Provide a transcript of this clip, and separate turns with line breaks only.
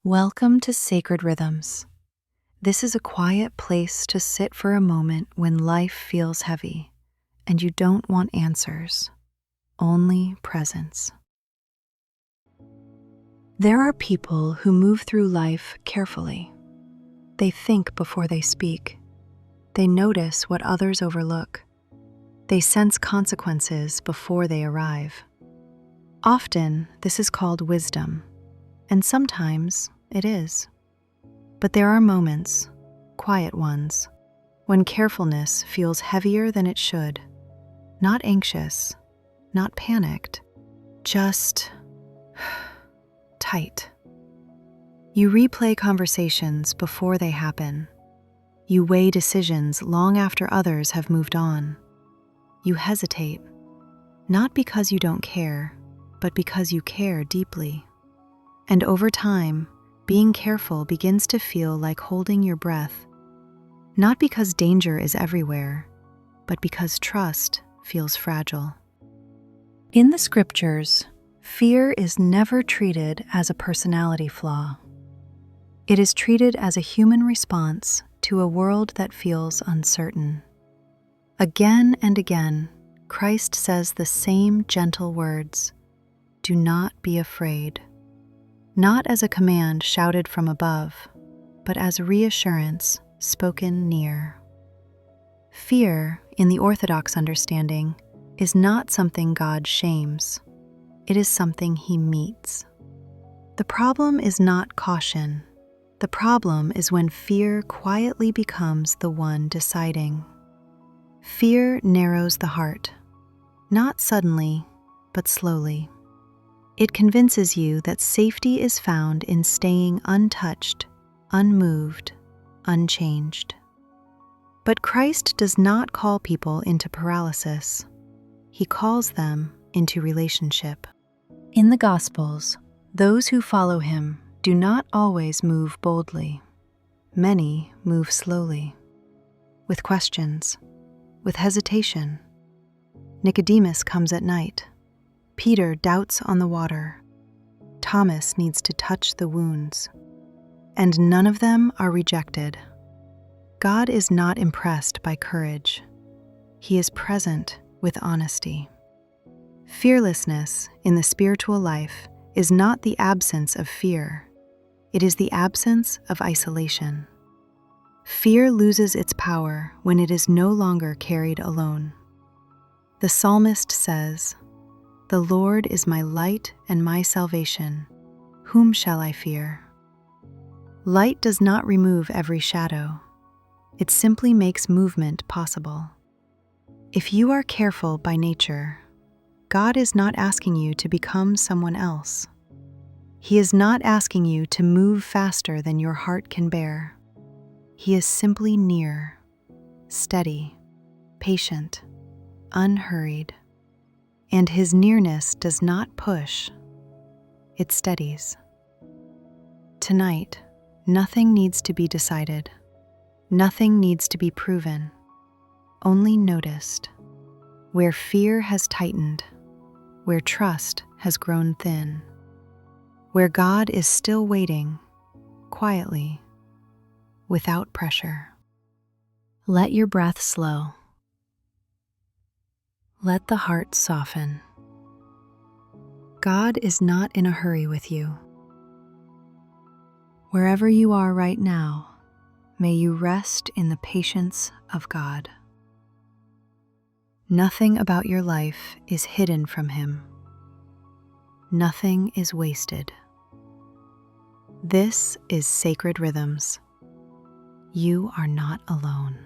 Welcome to Sacred Rhythms. This is a quiet place to sit for a moment when life feels heavy and you don't want answers, only presence. There are people who move through life carefully. They think before they speak. They notice what others overlook. They sense consequences before they arrive. Often, this is called wisdom, and sometimes it is. But there are moments, quiet ones, when carefulness feels heavier than it should. Not anxious, not panicked, just tight. You replay conversations before they happen. You weigh decisions long after others have moved on. You hesitate, not because you don't care, but because you care deeply. And over time, being careful begins to feel like holding your breath, not because danger is everywhere, but because trust feels fragile. In the scriptures, fear is never treated as a personality flaw. It is treated as a human response to a world that feels uncertain. Again and again, Christ says the same gentle words, "Do not be afraid." Not as a command shouted from above, but as reassurance spoken near. Fear, in the Orthodox understanding, is not something God shames. It is something He meets. The problem is not caution. The problem is when fear quietly becomes the one deciding. Fear narrows the heart, not suddenly, but slowly. It convinces you that safety is found in staying untouched, unmoved, unchanged. But Christ does not call people into paralysis. He calls them into relationship. In the Gospels, those who follow Him do not always move boldly. Many move slowly, with questions, with hesitation. Nicodemus comes at night. Peter doubts on the water. Thomas needs to touch the wounds. And none of them are rejected. God is not impressed by courage. He is present with honesty. Fearlessness in the spiritual life is not the absence of fear. It is the absence of isolation. Fear loses its power when it is no longer carried alone. The psalmist says, "The Lord is my light and my salvation. Whom shall I fear?" Light does not remove every shadow. It simply makes movement possible. If you are careful by nature, God is not asking you to become someone else. He is not asking you to move faster than your heart can bear. He is simply near, steady, patient, unhurried. And His nearness does not push, it steadies. Tonight, nothing needs to be decided. Nothing needs to be proven, only noticed. Where fear has tightened, where trust has grown thin, where God is still waiting, quietly, without pressure. Let your breath slow. Let the heart soften. God is not in a hurry with you. Wherever you are right now, may you rest in the patience of God. Nothing about your life is hidden from Him. Nothing is wasted. This is Sacred Rhythms. You are not alone.